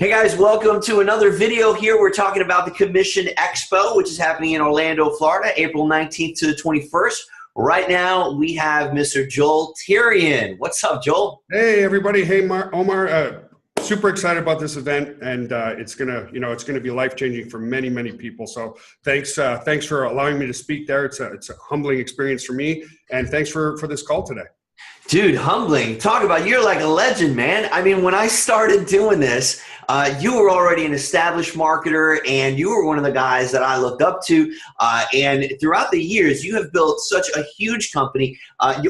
Hey guys, welcome to another video here. We're talking about the Commission Expo, which is happening in Orlando, Florida, April 19th to the 21st. Right now, we have Mr. Joel Therien. What's up, Joel? Hey, everybody. Hey, Omar. Super excited about this event, and it's gonna be life-changing for many, many people. So thanks for allowing me to speak there. It's a humbling experience for me, and thanks for this call today. Dude, humbling. Talk about, you're like a legend, man. I mean, when I started doing this, you were already an established marketer, and you were one of the guys that I looked up to. And throughout the years, you have built such a huge company,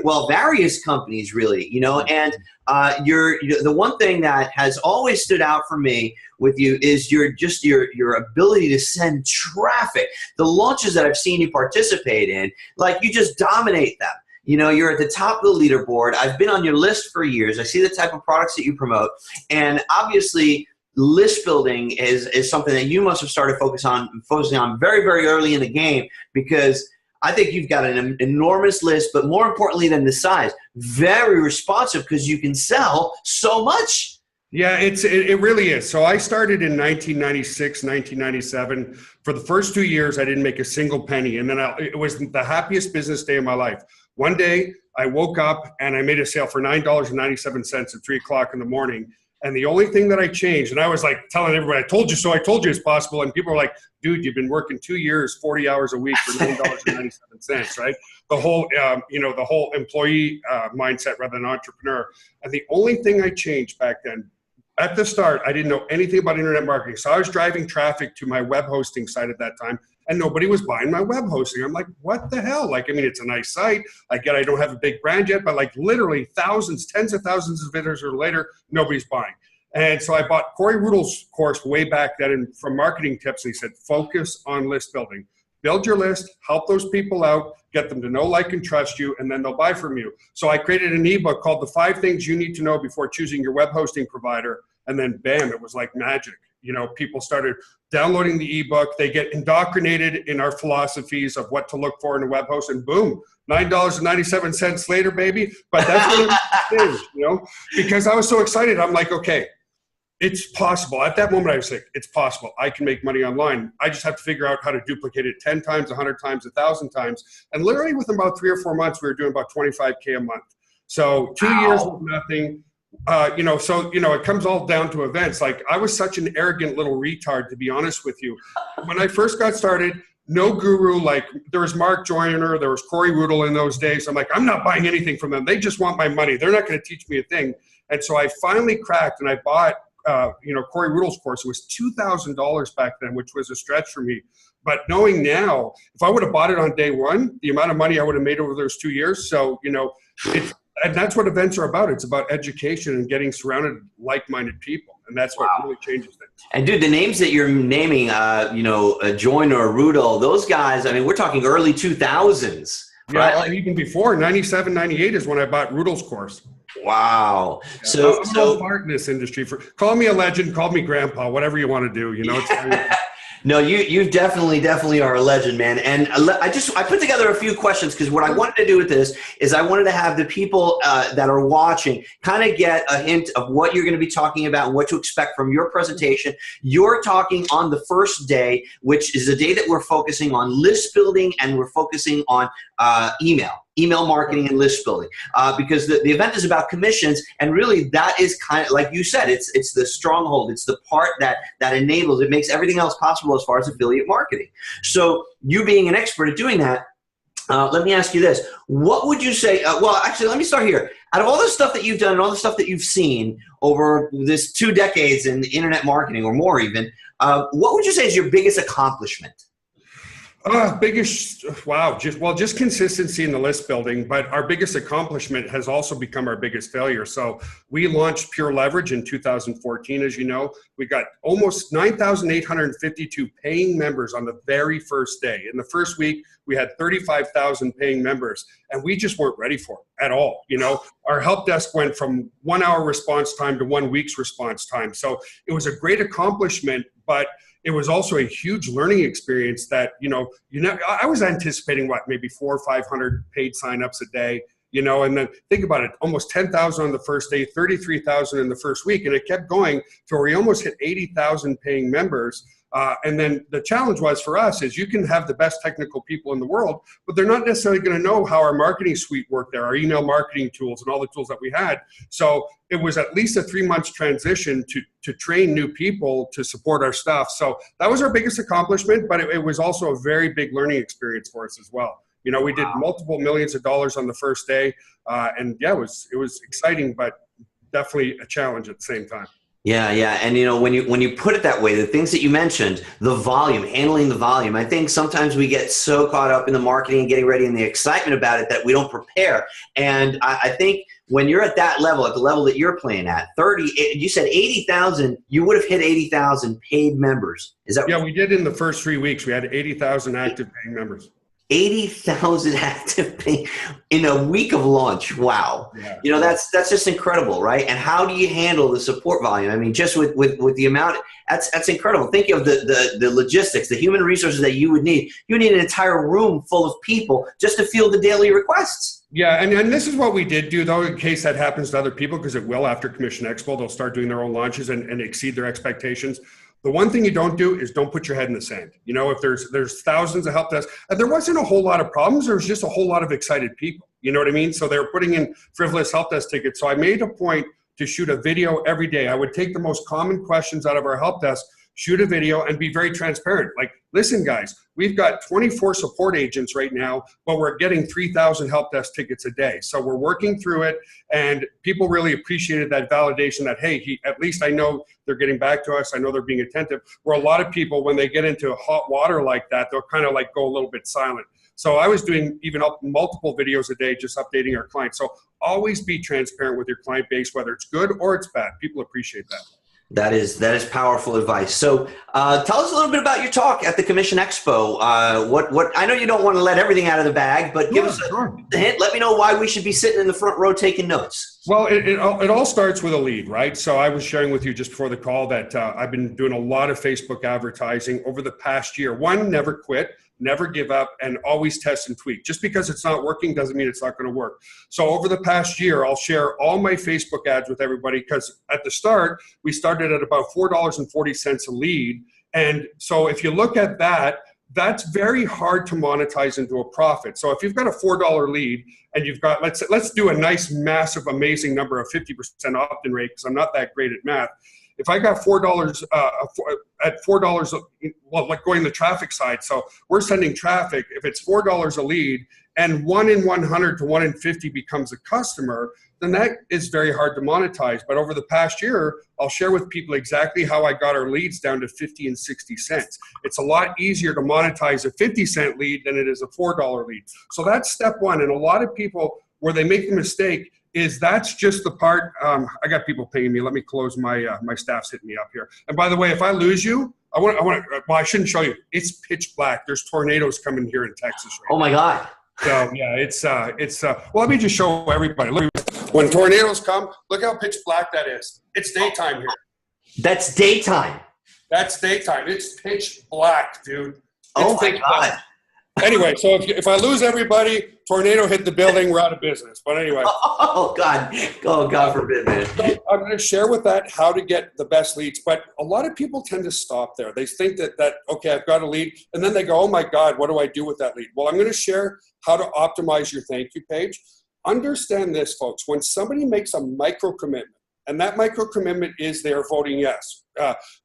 well, various companies, really, and the one thing that has always stood out for me with you is your ability to send traffic. The launches that I've seen you participate in, like, you just dominate them. You're at the top of the leaderboard. I've been on your list for years. I see the type of products that you promote. And obviously, list building is something that you must have started focusing on very, very early in the game, because I think you've got an enormous list, but more importantly than the size, very responsive, because you can sell so much. Yeah, it really is. So I started in 1996, 1997. For the first 2 years, I didn't make a single penny. And then it was the happiest business day of my life. One day, I woke up and I made a sale for $9.97 at 3 o'clock in the morning. And the only thing that I changed, and I was like telling everybody, I told you so, I told you it's possible. And people were like, dude, you've been working 2 years, 40 hours a week for $9.97, right? The whole, the whole employee mindset rather than entrepreneur. And the only thing I changed back then, at the start, I didn't know anything about internet marketing. So I was driving traffic to my web hosting site at that time, and nobody was buying my web hosting. I'm like, what the hell? Like, I mean, it's a nice site. I get I don't have a big brand yet, but like literally thousands, tens of thousands of visitors later, nobody's buying. And so I bought Corey Rudel's course way back then from Marketing Tips. And he said, focus on list building. Build your list, help those people out, get them to know, like, and trust you, and then they'll buy from you. So I created an ebook called The 5 Things You Need to Know Before Choosing Your Web Hosting Provider. And then bam, it was like magic. People started downloading the ebook. They get indoctrinated in our philosophies of what to look for in a web host, and boom, $9.97 later, baby. But that's what it changed, because I was so excited. I'm like, okay, it's possible. At that moment, I was like, it's possible. I can make money online. I just have to figure out how to duplicate it 10 times, 100 times, 1,000 times. And literally within about 3 or 4 months, we were doing about $25K a month. So 2 years with nothing. It comes all down to events. Like, I was such an arrogant little retard, to be honest with you. When I first got started, no guru, like there was Mark Joyner, there was Corey Rudel in those days. I'm like, I'm not buying anything from them. They just want my money. They're not going to teach me a thing. And so I finally cracked, and I bought, Corey Rudel's course. It was $2,000 back then, which was a stretch for me. But knowing now, if I would have bought it on day one, the amount of money I would have made over those 2 years. So, and that's what events are about. It's about education and getting surrounded with like-minded people. And that's what really changes things. And dude, the names that you're naming, Joyner, Rudel, those guys, I mean, we're talking early 2000s. Yeah, right? Even before, 97, 98 is when I bought Rudel's course. Wow. Yeah, I'm so smart in this industry. Call me a legend, call me grandpa, whatever you want to do. It's No, you definitely are a legend, man. And I put together a few questions, because what I wanted to do with this is I wanted to have the people that are watching kind of get a hint of what you're going to be talking about and what to expect from your presentation. You're talking on the first day, which is the day that we're focusing on list building, and we're focusing on email marketing and list building, because the event is about commissions, and really that is kind of, like you said, it's the stronghold. It's the part that enables, it makes everything else possible as far as affiliate marketing. So you being an expert at doing that, let me ask you this. What would you say, well, actually, let me start here. Out of all the stuff that you've done and all the stuff that you've seen over this 2 decades in internet marketing, or more even, what would you say is your biggest accomplishment? Just consistency in the list building, but our biggest accomplishment has also become our biggest failure. So we launched Pure Leverage in 2014, as you know. We got almost 9,852 paying members on the very first day. In the first week, we had 35,000 paying members, and we just weren't ready for it at all. Our help desk went from 1 hour response time to 1 week's response time. So it was a great accomplishment, but it was also a huge learning experience that, I was anticipating maybe 400 or 500 paid signups a day. And then think about it, almost 10,000 on the first day, 33,000 in the first week. And it kept going to where we almost hit 80,000 paying members. And then the challenge was for us is you can have the best technical people in the world, but they're not necessarily going to know how our marketing suite worked there, our email marketing tools and all the tools that we had. So it was at least a 3 months transition to train new people to support our stuff. So that was our biggest accomplishment, but it was also a very big learning experience for us as well. We did multiple millions of dollars on the first day. And yeah, it was exciting, but definitely a challenge at the same time. Yeah. And when you put it that way, the things that you mentioned, the volume, handling the volume, I think sometimes we get so caught up in the marketing and getting ready and the excitement about it that we don't prepare. And I think when you're at that level, at the level that you're playing at, you said 80,000, you would have hit 80,000 paid members. Is that right? Yeah, we did in the first 3 weeks. We had 80,000 active paying members. 80,000 active paying in a week of launch. Wow. Yeah. That's just incredible, right? And how do you handle the support volume? I mean, just with the amount, that's incredible. Think of the logistics, the human resources that you would need. You need an entire room full of people just to field the daily requests. Yeah, and this is what we did do, though, in case that happens to other people, because it will after Commission Expo. They'll start doing their own launches and exceed their expectations. The one thing you don't do is don't put your head in the sand. If there's thousands of help desks, and there wasn't a whole lot of problems, there was just a whole lot of excited people. You know what I mean? So they were putting in frivolous help desk tickets. So I made a point to shoot a video every day. I would take the most common questions out of our help desk, shoot a video, and be very transparent. Like, listen, guys, we've got 24 support agents right now, but we're getting 3,000 help desk tickets a day. So we're working through it, and people really appreciated that validation that, hey, at least I know they're getting back to us. I know they're being attentive. Where a lot of people, when they get into hot water like that, they'll kind of like go a little bit silent. So I was doing even multiple videos a day, just updating our clients. So always be transparent with your client base, whether it's good or it's bad. People appreciate that. That is powerful advice. So tell us a little bit about your talk at the Commission Expo. What I know you don't want to let everything out of the bag, but give us a hint. Let me know why we should be sitting in the front row taking notes. Well, it all starts with a lead, right? So I was sharing with you just before the call that I've been doing a lot of Facebook advertising over the past year. One, never quit. Never give up, and always test and tweak. Just because it's not working doesn't mean it's not going to work. So over the past year, I'll share all my Facebook ads with everybody, because at the start, we started at about $4.40 a lead. And so if you look at that, that's very hard to monetize into a profit. So if you've got a $4 lead and you've got, let's do a nice, massive, amazing number of 50% opt-in rate, because I'm not that great at math. If I got $4 at $4, well, like going the traffic side, so we're sending traffic. If it's $4 a lead, and 1 in 100 to 1 in 50 becomes a customer, then that is very hard to monetize. But over the past year, I'll share with people exactly how I got our leads down to 50 and 60 cents. It's a lot easier to monetize a 50-cent lead than it is a $4 lead. So that's step one. And a lot of people, where they make the mistake, is that's just the part. I got people paying me. Let me close my staff's hitting me up here. And by the way, if I lose you, well, I shouldn't show you. It's pitch black. There's tornadoes coming here in Texas right now. Oh my God. So yeah, it's well, let me just show everybody. Look, when tornadoes come, look how pitch black that is. It's daytime here. That's daytime. That's daytime. It's pitch black, dude. Oh my God. Black. Anyway, so if I lose everybody, tornado hit the building, we're out of business. But anyway. Oh, God. Oh, God forbid, man. So I'm going to share with that how to get the best leads. But a lot of people tend to stop there. They think that okay, I've got a lead. And then they go, oh, my God, what do I do with that lead? Well, I'm going to share how to optimize your thank you page. Understand this, folks. When somebody makes a micro commitment, and that micro commitment is they're voting yes.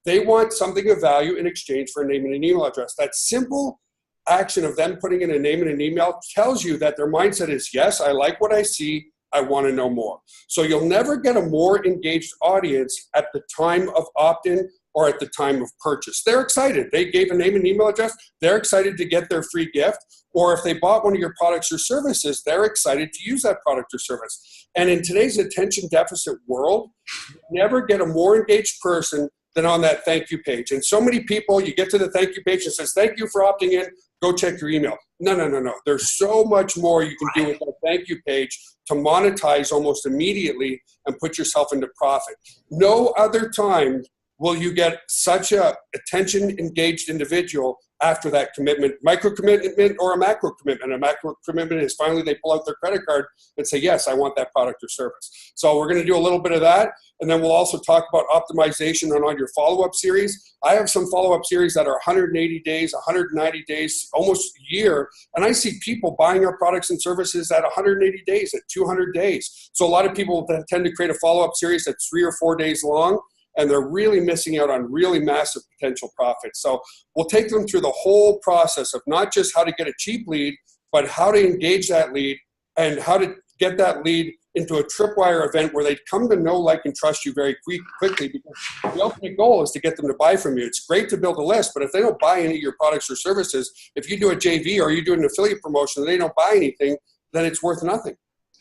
They want something of value in exchange for a name and an email address. That simple action of them putting in a name and an email tells you that their mindset is, yes, I like what I see, I want to know more. So you'll never get a more engaged audience at the time of opt-in or at the time of purchase. They're excited. They gave a name and email address. They're excited to get their free gift. Or if they bought one of your products or services, they're excited to use that product or service. And in today's attention deficit world, you never get a more engaged person than on that thank you page. And so many people, you get to the thank you page and says, thank you for opting in, go check your email. No. There's so much more you can do with that thank you page to monetize almost immediately and put yourself into profit. No other time will you get such a attention engaged individual after that commitment, micro commitment or a macro commitment. A macro commitment is finally they pull out their credit card and say, yes, I want that product or service. So we're going to do a little bit of that. And then we'll also talk about optimization on your follow-up series. I have some follow-up series that are 180 days, 190 days, almost a year. And I see people buying our products and services at 180 days, at 200 days. So a lot of people tend to create a follow-up series that's 3 or 4 days long, and they're really missing out on really massive potential profits. So we'll take them through the whole process of not just how to get a cheap lead, but how to engage that lead and how to get that lead into a tripwire event where they come to know, like, and trust you very quickly, because the ultimate goal is to get them to buy from you. It's great to build a list, but if they don't buy any of your products or services, if you do a JV or you do an affiliate promotion and they don't buy anything, then it's worth nothing.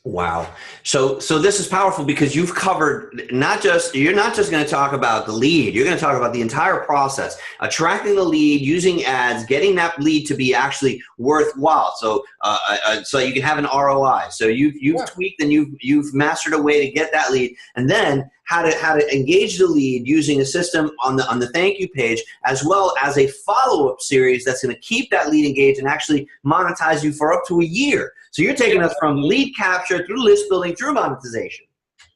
Wow. So this is powerful because you've covered you're not just going to talk about the lead. You're going to talk about the entire process, attracting the lead, using ads, getting that lead to be actually worthwhile. So you can have an ROI. So you've tweaked and you've mastered a way to get that lead, and then how to engage the lead using a system on the thank you page, as well as a follow-up series that's going to keep that lead engaged and actually monetize you for up to a year. So you're taking us from lead capture through list building through monetization.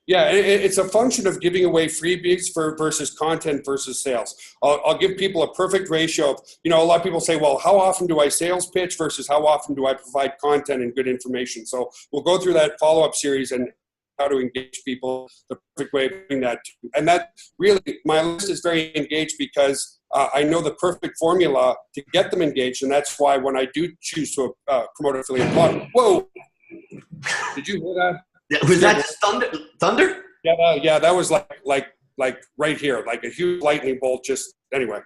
Yeah, it's a function of giving away freebies versus content versus sales. I'll give people a perfect ratio of, a lot of people say, well, how often do I sales pitch versus how often do I provide content and good information? So we'll go through that follow-up series and how to engage people, the perfect way of doing that. And that really, my list is very engaged because I know the perfect formula to get them engaged. And that's why when I do choose to promote affiliate blog, whoa, did you hear that? Was that just thunder? Yeah, that was like right here, like a huge lightning bolt. Just anyway.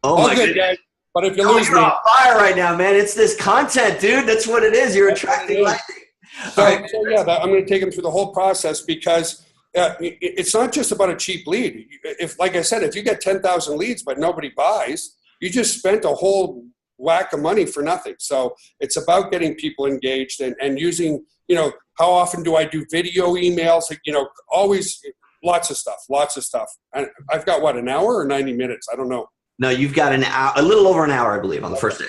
Oh all my good, goodness. Guys. But if you lose you're me, on fire right now, man. It's this content, dude. That's what it is. You're attracting lightning. So I'm going to take them through the whole process because it's not just about a cheap lead. Like I said, if you get 10,000 leads but nobody buys, you just spent a whole whack of money for nothing. So it's about getting people engaged and using, how often do I do video emails? Always lots of stuff. And I've got an hour or 90 minutes? I don't know. No, you've got an hour, a little over an hour, I believe, on the first day.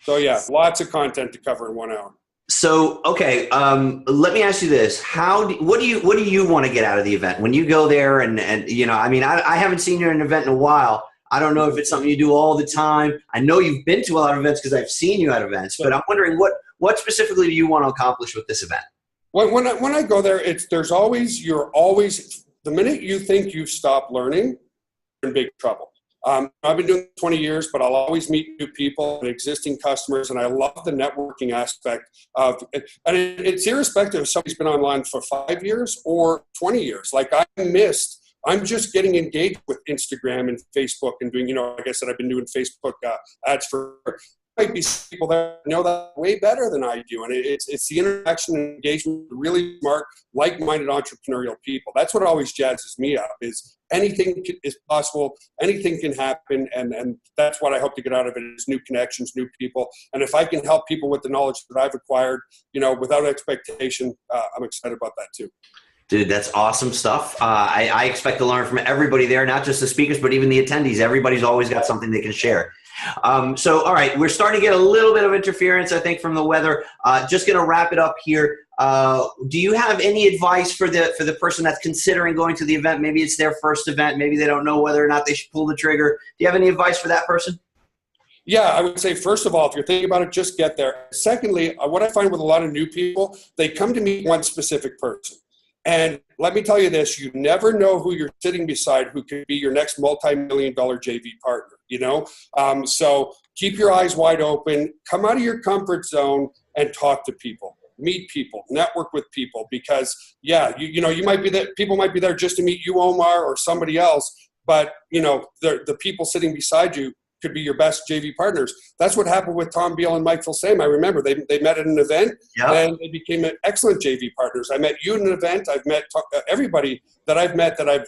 So yeah, lots of content to cover in 1 hour. So, okay, let me ask you this. What do you want to get out of the event? When you go there and I haven't seen you at an event in a while. I don't know if it's something you do all the time. I know you've been to a lot of events because I've seen you at events, but I'm wondering what specifically do you want to accomplish with this event? When I go there, you're always, the minute you think you've stopped learning, you're in big trouble. I've been doing 20 years, but I'll always meet new people and existing customers, and I love the networking aspect of it. And it's irrespective if somebody's been online for 5 years or 20 years. Like I'm just getting engaged with Instagram and Facebook and doing, like I said, I've been doing Facebook ads for, might be people that know that way better than I do. And it's the interaction and engagement with really smart, like-minded entrepreneurial people. That's what always jazzes me up is anything is possible, anything can happen. And that's what I hope to get out of it is new connections, new people. And if I can help people with the knowledge that I've acquired, without expectation, I'm excited about that too. Dude, that's awesome stuff. I expect to learn from everybody there, not just the speakers, but even the attendees. Everybody's always got something they can share. So, all right, we're starting to get a little bit of interference, I think, from the weather. Just going to wrap it up here. Do you have any advice for the person that's considering going to the event? Maybe it's their first event. Maybe they don't know whether or not they should pull the trigger. Do you have any advice for that person? Yeah, I would say, first of all, if you're thinking about it, just get there. Secondly, what I find with a lot of new people, they come to meet one specific person. And let me tell you this, you never know who you're sitting beside who could be your next multi-million-dollar JV partner, So keep your eyes wide open, come out of your comfort zone and talk to people, meet people, network with people because, you might be there, people might be there just to meet you, Omar, or somebody else, but, the people sitting beside you could be your best JV partners. That's what happened with Tom Beal and Mike Filsame. I remember they met at an event and they became excellent JV partners. I met you at an event. I've met everybody that I've met that I've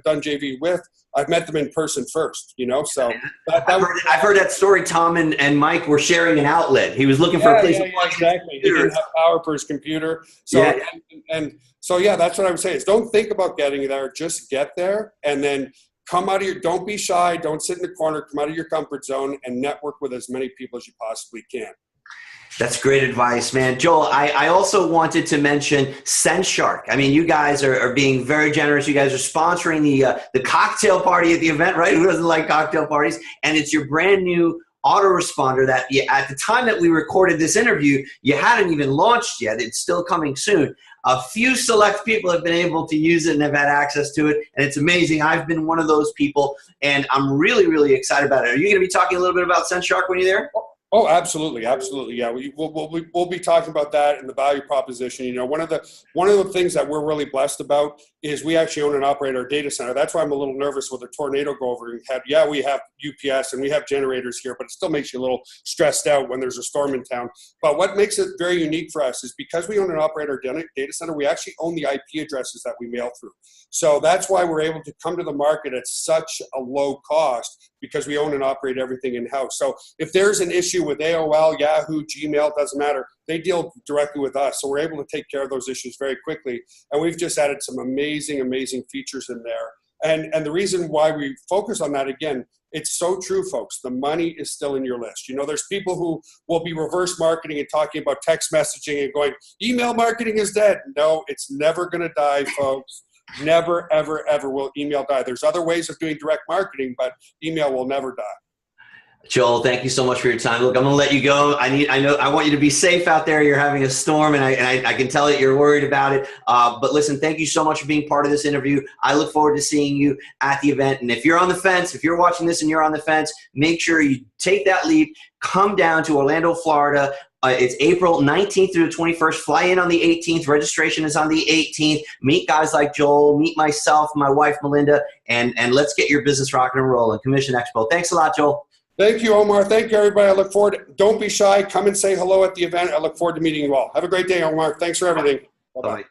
done JV with. I've met them in person first, So I've heard that story. Tom and Mike were sharing an outlet. He was looking for a place to plug exactly. He didn't have power for his computer. So so that's what I would say is don't think about getting there. Just get there and then don't be shy, don't sit in the corner, come out of your comfort zone and network with as many people as you possibly can. That's great advice, man. Joel, I also wanted to mention Send Shark. I mean, you guys are being very generous. You guys are sponsoring the cocktail party at the event, right? Who doesn't like cocktail parties? And it's your brand new autoresponder that at the time that we recorded this interview, you hadn't even launched yet. It's still coming soon. A few select people have been able to use it and have had access to it, and it's amazing. I've been one of those people, and I'm really, really excited about it. Are you going to be talking a little bit about Send Shark when you're there? Oh, absolutely, absolutely. Yeah, we'll be talking about that and the value proposition. You know, one of the things that we're really blessed about is we actually own and operate our data center. That's why I'm a little nervous with a tornado go over your head. Yeah, we have UPS and we have generators here, but it still makes you a little stressed out when there's a storm in town. But what makes it very unique for us is because we own and operate our data center, we actually own the IP addresses that we mail through. So that's why we're able to come to the market at such a low cost, because we own and operate everything in-house. So if there's an issue with AOL, Yahoo, Gmail, doesn't matter, they deal directly with us. So we're able to take care of those issues very quickly. And we've just added some amazing, amazing features in there. And the reason why we focus on that, again, it's so true, folks. The money is still in your list. You know, there's people who will be reverse marketing and talking about text messaging and going, email marketing is dead. No, it's never going to die, folks. Never, ever, ever will email die. There's other ways of doing direct marketing, but email will never die. Joel, thank you so much for your time. Look, I'm going to let you go. I want you to be safe out there. You're having a storm, and I can tell that you're worried about it. But listen, thank you so much for being part of this interview. I look forward to seeing you at the event. And if you're on the fence, if you're watching this and you're on the fence, make sure you take that leap. Come down to Orlando, Florida. It's April 19th through the 21st. Fly in on the 18th. Registration is on the 18th. Meet guys like Joel. Meet myself, my wife, Melinda, and let's get your business rocking and rolling. Commission Expo. Thanks a lot, Joel. Thank you, Omar. Thank you, everybody. I look forward. Don't be shy. Come and say hello at the event. I look forward to meeting you all. Have a great day, Omar. Thanks for everything. Bye-bye. Bye.